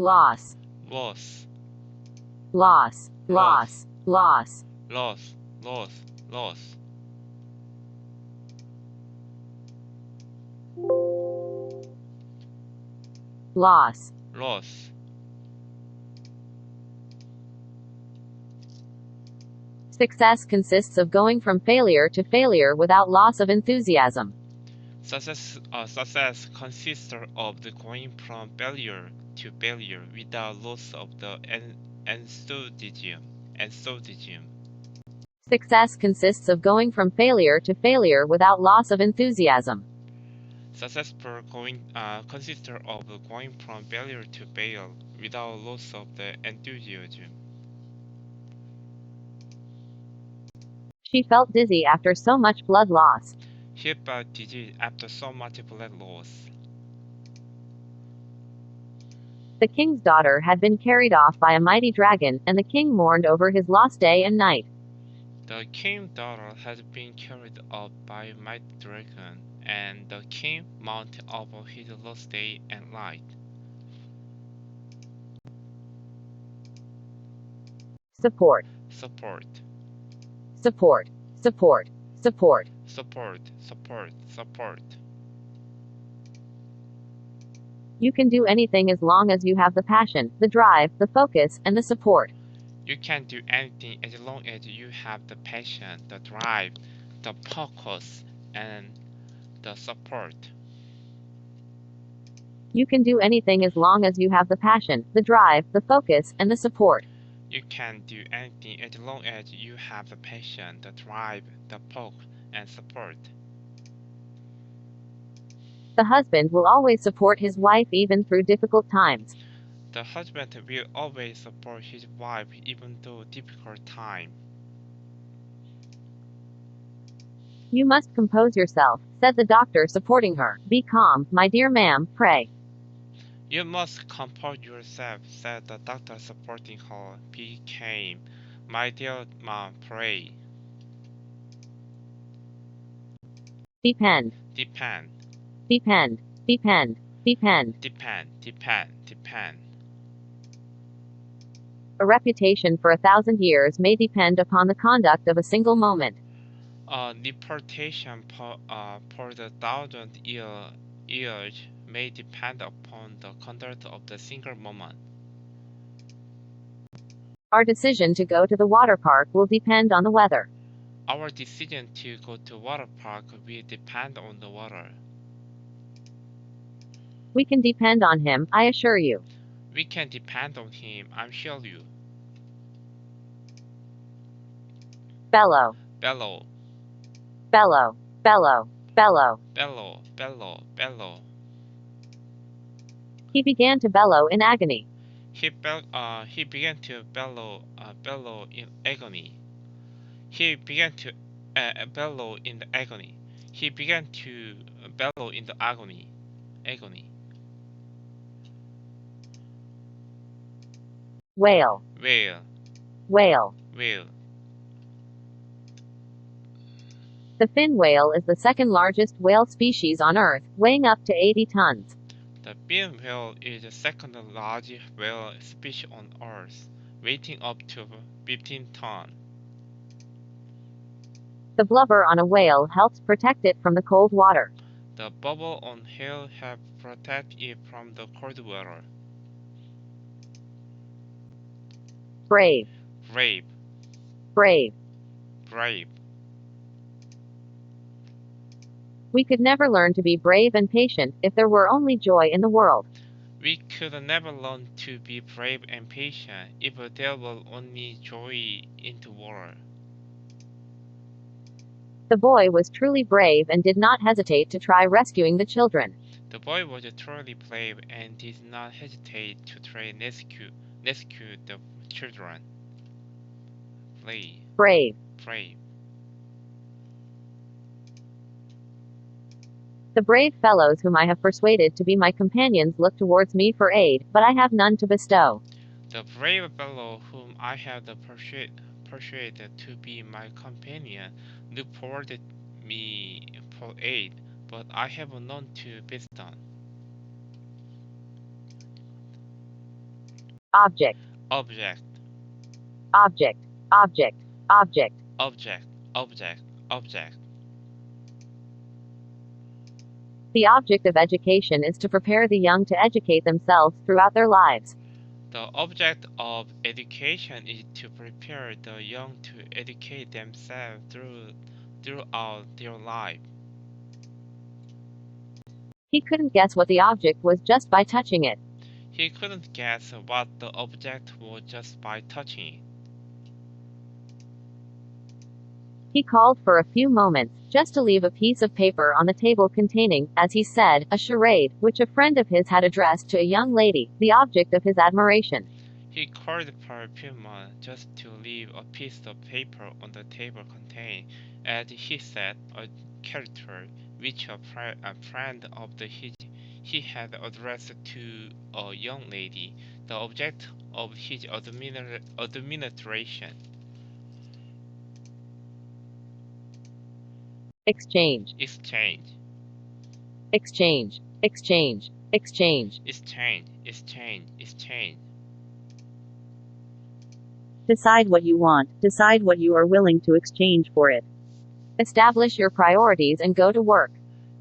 loss, loss, loss, Loss. loss, loss, loss, loss, loss, loss. loss. Success consists of going from failure to failure without loss of enthusiasm. Success consists of the going from failure to failure without loss of the enthusiasm. Enthusiasm. Success consists of going from failure to failure without loss of enthusiasm. Successful going consists of going from failure to failure without loss of the enthusiasm. She felt dizzy after so much blood loss. He felt dizzy after so much blood loss. The king's daughter had been carried off by a mighty dragon, and the king mourned over his loss day and night. The king's daughter had been carried off by a mighty dragon, and the king mourned over his lost day and night. Support, Support, support, support, support. support, support, support. You can do anything as long as you have the passion, the drive, the focus, and the support. You can do anything as long as you have the passion, the drive, the focus, and the support. You can do anything as long as you have the passion, the drive, the focus, and the support. You can do anything as long as you have the passion, the drive, the focus, and support. The husband will always support his wife even through difficult times. The husband will always support his wife even through difficult time. You must compose yourself, said the doctor, supporting her. Be calm, my dear ma'am, pray. You must compose yourself, said the doctor, supporting her. Be calm, my dear mom, pray. Depend, Depend, depend, depend, depend. depend, depend, depend. A reputation for 1,000 years may depend upon the conduct of a single moment. A reputation for the 1,000 years may depend upon the conduct of the single moment. Our decision to go to the water park will depend on the weather. Our decision to go to water park will depend on the water. We can depend on him, I assure you. We can depend on him, I'm sure you. Bellow, Bellow, bellow, bellow, bellow. bellow, bellow, bellow. He began to bellow in agony. He began to bellow in agony. He began to bellow in the agony. He began to bellow in the agony. Agony. Whale, Whale, whale. whale. The fin whale is the second largest whale species on Earth, weighing up to 80 tons. The beam whale is the second largest whale species on Earth, weighing up to 15 tons. The blubber on a whale helps protect it from the cold water. The bubble on whale help protect it from the cold water. Brave, Brave, brave. brave. We could never learn to be brave and patient if there were only joy in the world. We could never learn to be brave and patient if there were only joy in the world. The boy was truly brave and did not hesitate to try rescuing the children. The boy was truly brave and did not hesitate to try rescue the children. Brave. Brave. The brave fellows whom I have persuaded to be my companions look towards me for aid, but I have none to bestow. The brave fellow whom I have persuaded to be my companion look toward me for aid, but I have none to bestow. object, object, object, object, object. object, object, object. The object of education is to prepare the young to educate themselves throughout their lives. The object of education is to prepare the young to educate themselves throughout their life. He couldn't guess what the object was just by touching it. He couldn't guess what the object was just by touching it. He called for a few moments, just to leave a piece of paper on the table containing, as he said, a charade, which a friend of his had addressed to a young lady, the object of his admiration. He called for a few moments just to leave a piece of paper on the table containing, as he said, a character which a friend of his he had addressed to a young lady, the object of his admiration. Exchange, Exchange, exchange, exchange, exchange. exchange, exchange, exchange. Decide what you want. Decide what you are willing to exchange for it. Establish your priorities and go to work.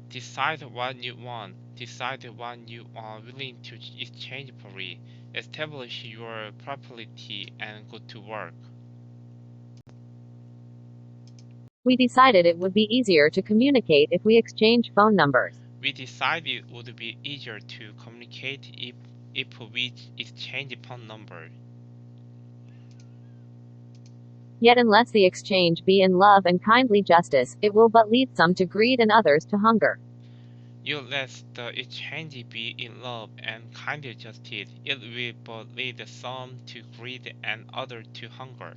Decide what you want. Decide what you are willing to exchange for it. Establish your priority and go to work. We decided it would be easier to communicate if we exchange phone numbers. We decided it would be easier to communicate if we exchange phone number. Yet unless the exchange be in love and kindly justice, it will but lead some to greed and others to hunger. Unless the exchange be in love and kindly justice, it will but lead some to greed and others to hunger.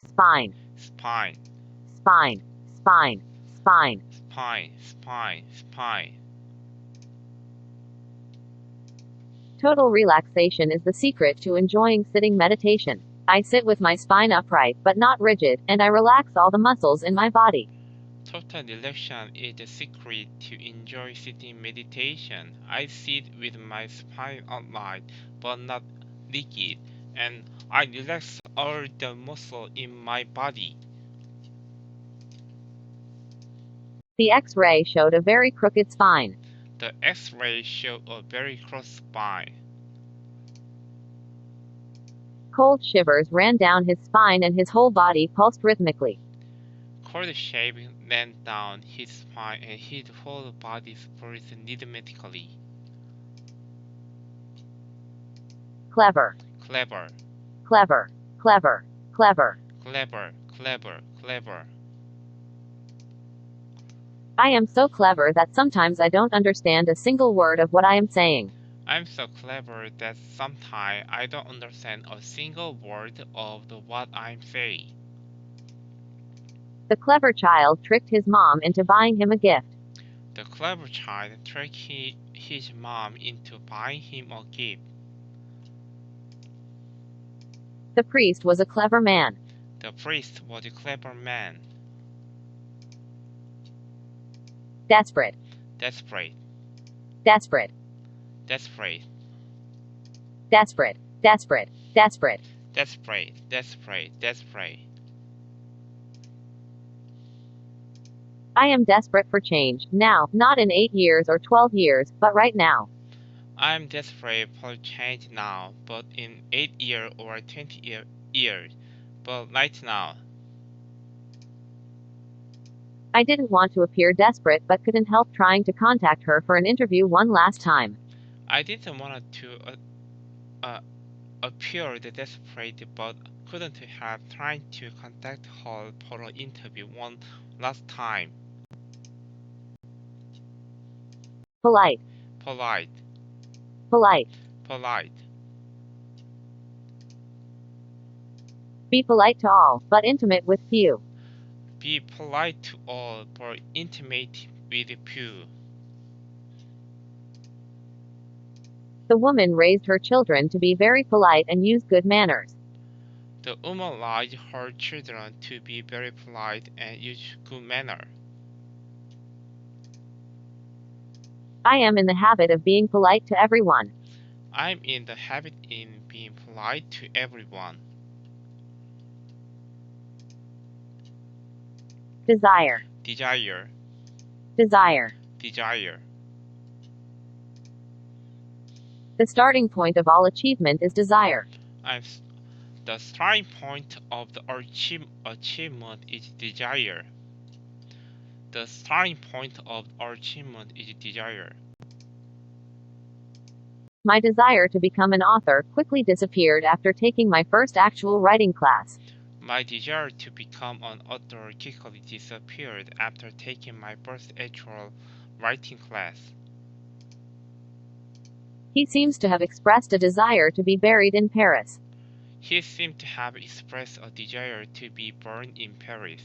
Spine, Spine, spine, spine, spine. spine, spine, spine. Total relaxation is the secret to enjoying sitting meditation. I sit with my spine upright, but not rigid, and I relax all the muscles in my body. Total relaxation is the secret to enjoy sitting meditation. I sit with my spine upright, but not rigid, and I relax all the muscle in my body. The X-ray showed a very crooked spine. The X-ray showed a very crooked spine. Cold shivers ran down his spine and his whole body pulsed rhythmically. Cold shivers ran down his spine and his whole body pulsed rhythmically. Clever, Clever, clever, clever, clever. clever, clever, clever. I am so clever that sometimes I don't understand a single word of what I am saying. I'm so clever that sometimes I don't understand a single word of what I'm saying. The clever child tricked his mom into buying him a gift. The clever child tricked his mom into buying him a gift. The priest was a clever man. The priest was a clever man. Desperate, Desperate, desperate, desperate, desperate, desperate, desperate. desperate, desperate, desperate. I am desperate for change, now, not in 8 years or 12 years, but right now. I'm desperate for change now, but in 8 years or 20 years, but right now. I didn't want to appear desperate but couldn't help trying to contact her for an interview one last time. I didn't want to appear desperate but couldn't help trying to contact her for an interview one last time. Polite, Polite, polite. polite. Be polite to all, but intimate with few. Be polite to all, but intimate with few. The woman raised her children to be very polite and use good manners. The woman raised her children to be very polite and use good manner. I am in the habit of being polite to everyone. I'm in the habit in being polite to everyone. Desire. Desire. Desire. Desire. The starting point of all achievement is desire. The starting point of the achievement is desire. The starting point of achievement is desire. My desire to become an author quickly disappeared after taking my first actual writing class. My desire to become an author quickly disappeared after taking my first actual writing class. He seems to have expressed a desire to be buried in Paris. He seemed to have expressed a desire to be burned in Paris.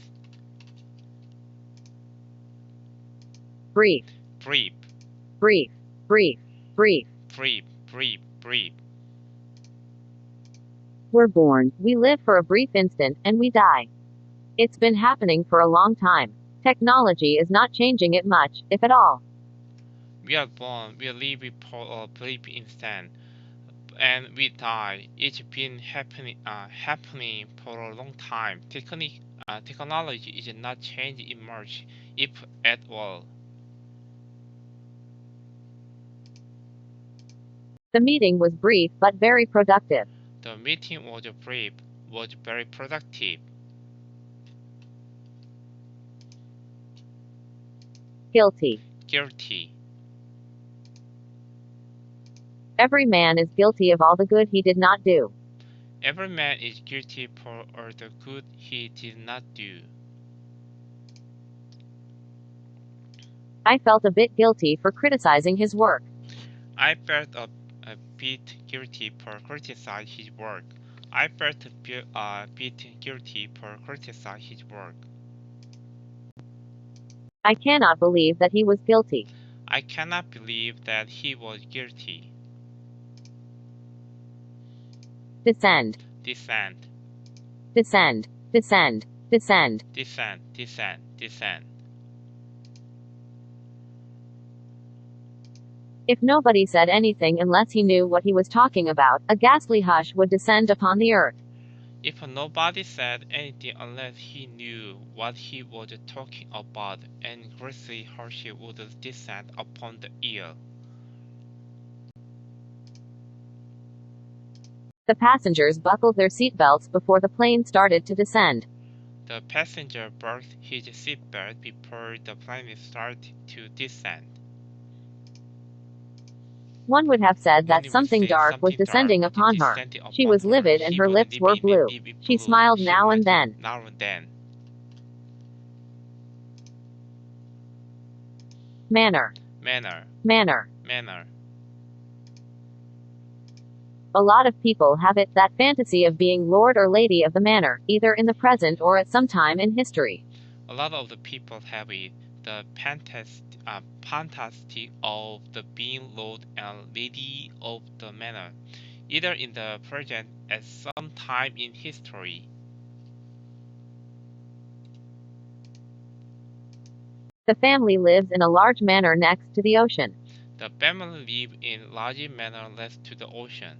Brief. Brief. Brief. Brief. Brief. Brief. Brief. Brief. We're born, we live for a brief instant, and we die. It's been happening for a long time. Technology is not changing it much, if at all. We are born, we live for a brief instant, and we die. It's been happening for a long time. Technology is not changing much, if at all. The meeting was brief but very productive. The meeting was brief, was very productive. Guilty. Guilty. Every man is guilty of all the good he did not do. Every man is guilty for all the good he did not do. I felt a bit guilty for criticizing his work. I felt a bit guilty for criticizing his work. I felt a bit guilty for criticizing his work. I cannot believe that he was guilty. I cannot believe that he was guilty. Descend. Descend. Descend. Descend. Descend. Descend. Descend. Descend. If nobody said anything unless he knew what he was talking about, a ghastly hush would descend upon the earth. If nobody said anything unless he knew what he was talking about, an ghastly hush would descend upon the earth. The passengers buckled their seatbelts before the plane started to descend. The passenger buckled his seatbelt before the plane started to descend. One would have said that something dark was descending upon her. She was livid and her lips were blue. She smiled now and then. Manner. Manner. Manner. Manner. A lot of people have it, that fantasy of being lord or lady of the manor, either in the present or at some time in history. A lot of the people have it, the fantasy of the being lord and lady of the manor, either in the present at some time in history. The family lives in a large manor next to the ocean. The family live in a large manor next to the ocean.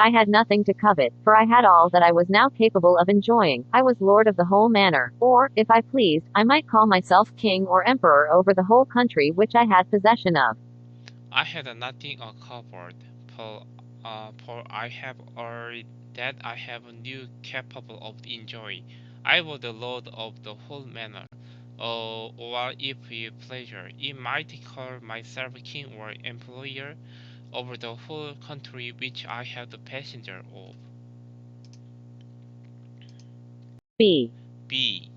I had nothing to covet, for I had all that I was now capable of enjoying. I was lord of the whole manor, or, if I pleased, I might call myself king or emperor over the whole country which I had possession of. I had nothing covered, for I have all that I have knew capable of enjoying. I was the lord of the whole manor, or if you pleasure, you might call myself king or employer over the whole country which I have the passenger of. B. B.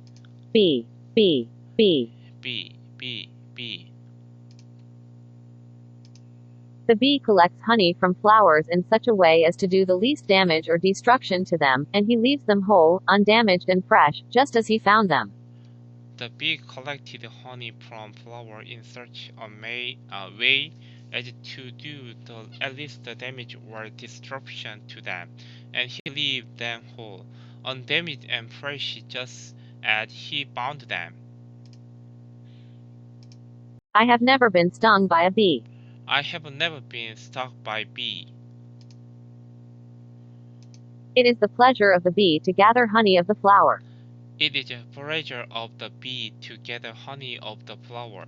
B. B. B. B. B. B. The bee collects honey from flowers in such a way as to do the least damage or destruction to them, and he leaves them whole, undamaged and fresh, just as he found them. The bee collected honey from flowers in such a way as to do at least the damage or destruction to them, and he leave them whole, undamaged and fresh just as he found them. I have never been stung by a bee. I have never been stung by bee. It is the pleasure of the bee to gather honey of the flower. It is the pleasure of the bee to gather honey of the flower.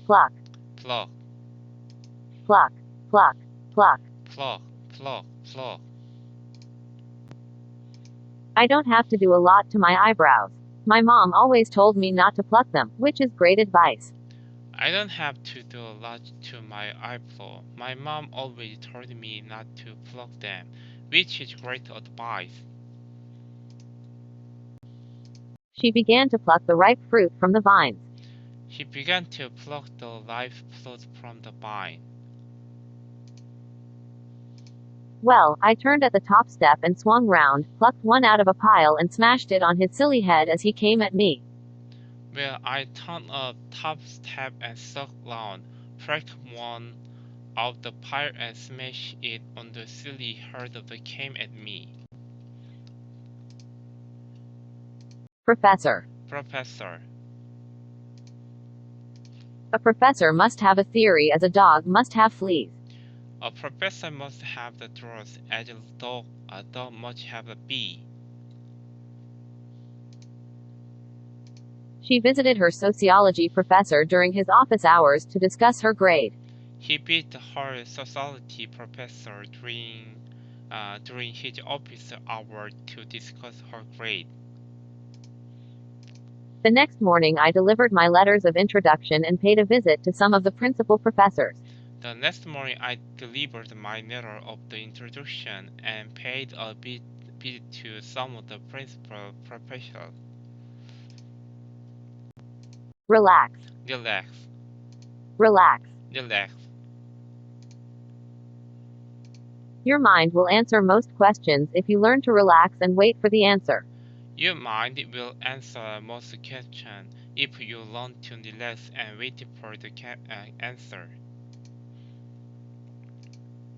Pluck, Pluck, pluck, pluck, pluck. pluck, pluck, pluck. I don't have to do a lot to my eyebrows. My mom always told me not to pluck them, which is great advice. I don't have to do a lot to my eyebrow. My mom always told me not to pluck them, which is great advice. She began to pluck the ripe fruit from the vines. He began to pluck the live fruit from the vine. Well, I turned at the top step and swung round, plucked one out of a pile and smashed it on his silly head as he came at me. Well, I turned a top step and stuck round, plucked one out the pile and smashed it on the silly head that came at me. Professor. Professor. A professor must have a theory as a dog must have fleas. A professor must have the drugs as a dog must have a bee. She visited her sociology professor during his office hours to discuss her grade. He beat her sociology professor during his office hour to discuss her grade. The next morning I delivered my letters of introduction and paid a visit to some of the principal professors. The next morning I delivered my letter of the introduction and paid a visit to some of the principal professors. Relax. Relax. Relax. Relax. Your mind will answer most questions if you learn to relax and wait for the answer. Your mind will answer most questions if you learn to relax and wait for the answer.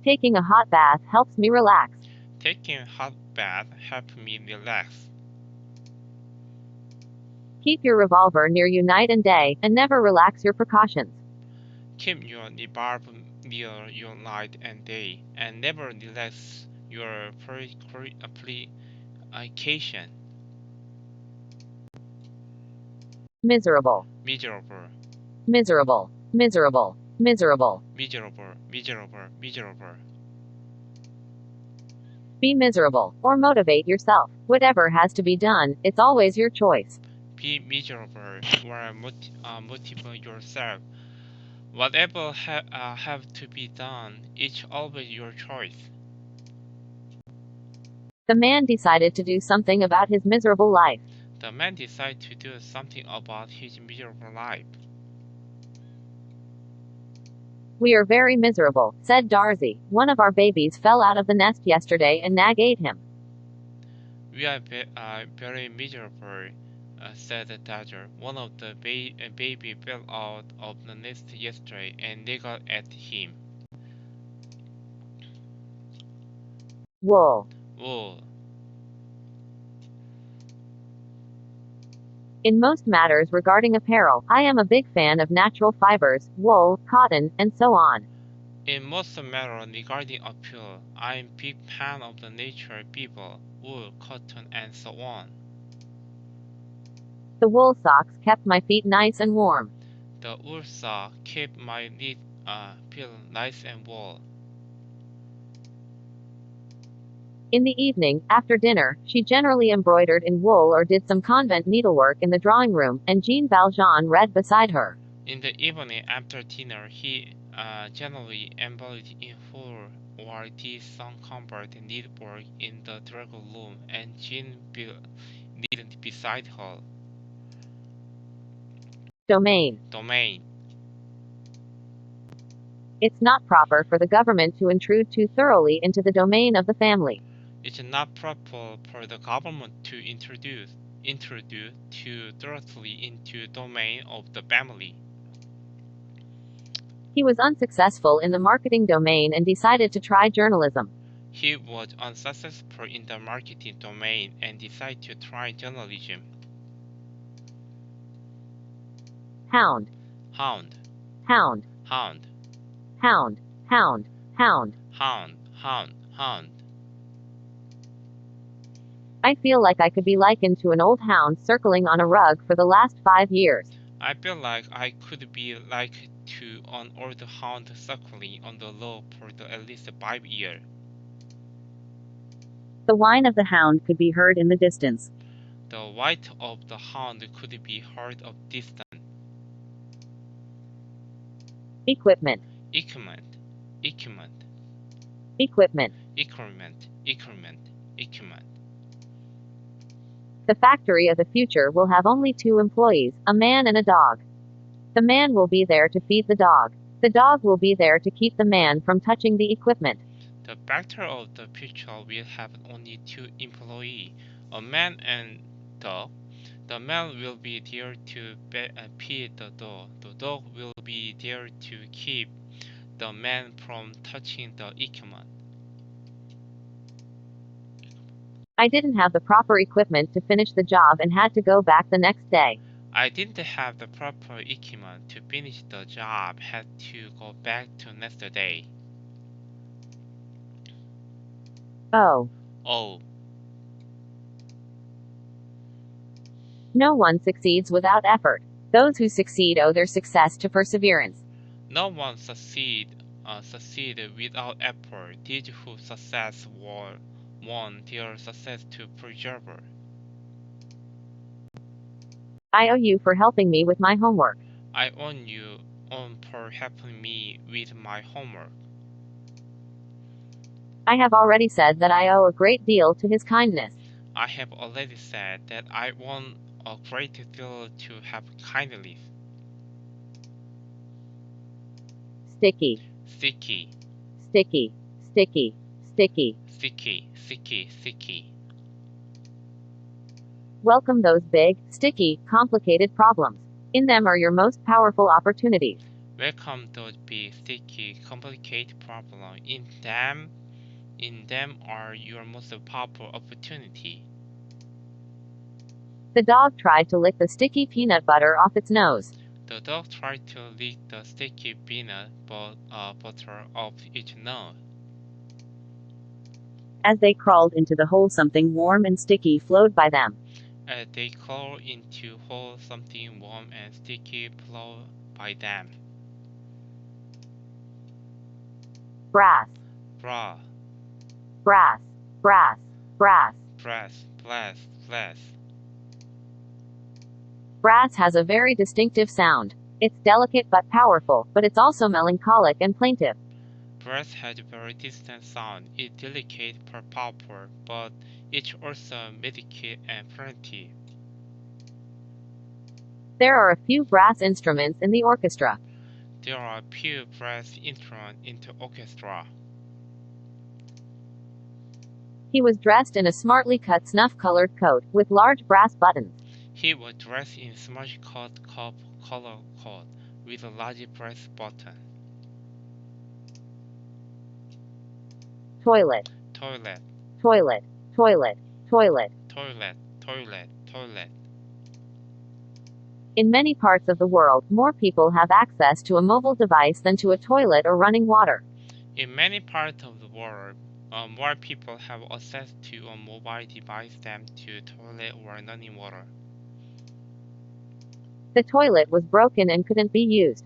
Taking a hot bath helps me relax. Taking a hot bath helps me relax. Keep your revolver near you night and day, and never relax your precautions. Keep your revolver near you night and day, and never relax your precaution. Miserable. Miserable. Miserable. Miserable. Miserable. Miserable. Miserable. Miserable. Be miserable, or motivate yourself. Whatever has to be done, it's always your choice. Be miserable or motivate yourself. Whatever have to be done, it's always your choice. The man decided to do something about his miserable life. The man decided to do something about his miserable life. We are very miserable, said Darcy. One of our babies fell out of the nest yesterday and Nag ate him. We are very miserable, said the Dodger. One of the baby fell out of the nest yesterday and they got at him. Wool. Wool. In most matters regarding apparel, I am a big fan of natural fibers, wool, cotton, and so on. In most matters regarding appeal, I am a big fan of the natural people, wool, cotton, and so on. The wool socks kept my feet nice and warm. The wool sock kept my feet feel nice and warm. In the evening, after dinner, she generally embroidered in wool or did some convent needlework in the drawing room, and Jean Valjean read beside her. In the evening after dinner, he generally embroidered in wool or did some convent needlework in the drawing room, and Jean read beside her. Domain. Domain. It's not proper for the government to intrude too thoroughly into the domain of the family. It's not proper for the government to introduce too thoroughly into the domain of the family. He was unsuccessful in the marketing domain and decided to try journalism. He was unsuccessful in the marketing domain and decided to try journalism. Hound. Hound. Hound. hound, Hound. Hound. Hound. hound, hound, hound. I feel like I could be likened to an old hound circling on a rug for the last 5 years. I feel like I could be like to an old hound circling on the law for at least 5 years. The whine of the hound could be heard in the distance. The white of the hound could be heard of distant. Equipment. Equipment, equipment, Equipment. equipment, equipment, equipment. The factory of the future will have only 2 employees, a man and a dog. The man will be there to feed the dog. The dog will be there to keep the man from touching the equipment. The factory of the future will have only 2 employees, a man and dog. The man will be there to feed the dog. The dog will be there to keep the man from touching the equipment. I didn't have the proper equipment to finish the job and had to go back the next day. I didn't have the proper equipment to finish the job, had to go back to next day. Oh. Oh, No one succeeds without effort. Those who succeed owe their success to perseverance. no one succeed without effort. These who success won their success to persevere. I owe you for helping me with my homework. I own you for helping me with my homework. I have already said that I owe a great deal to his kindness. I have already said that I want a great deal to have kindness. Sticky. Sticky, Sticky. Sticky. Sticky. sticky, sticky, sticky. Welcome those big, sticky, complicated problems. In them are your most powerful opportunities. Welcome those big, sticky, complicated problems. In them are your most powerful opportunity. The dog tried to lick the sticky peanut butter off its nose. The dog tried to lick the sticky peanut butter off its nose. As they crawled into the hole, something warm and sticky flowed by them. As they crawled into hole, something warm and sticky flowed by them. Brass. Bra, Brass. Brass. Brass. brass, brass, brass. Brass has a very distinctive sound. It's delicate but powerful, but it's also melancholic and plaintive. Brass has a very distant sound. It's delicate but powerful, but it's also medicated and plaintive. There are a few brass instruments in the orchestra. There are few brass instruments in the orchestra. He was dressed in a smartly cut snuff-colored coat, with large brass buttons. He was dressed in smudge cut color coat with a large brass button. Toilet. Toilet, Toilet. Toilet. Toilet. toilet, toilet, toilet. In many parts of the world, more people have access to a mobile device than to a toilet or running water. In many parts of the world, more people have access to a mobile device than to toilet or running water. The toilet was broken and couldn't be used.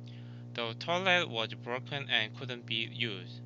The toilet was broken and couldn't be used.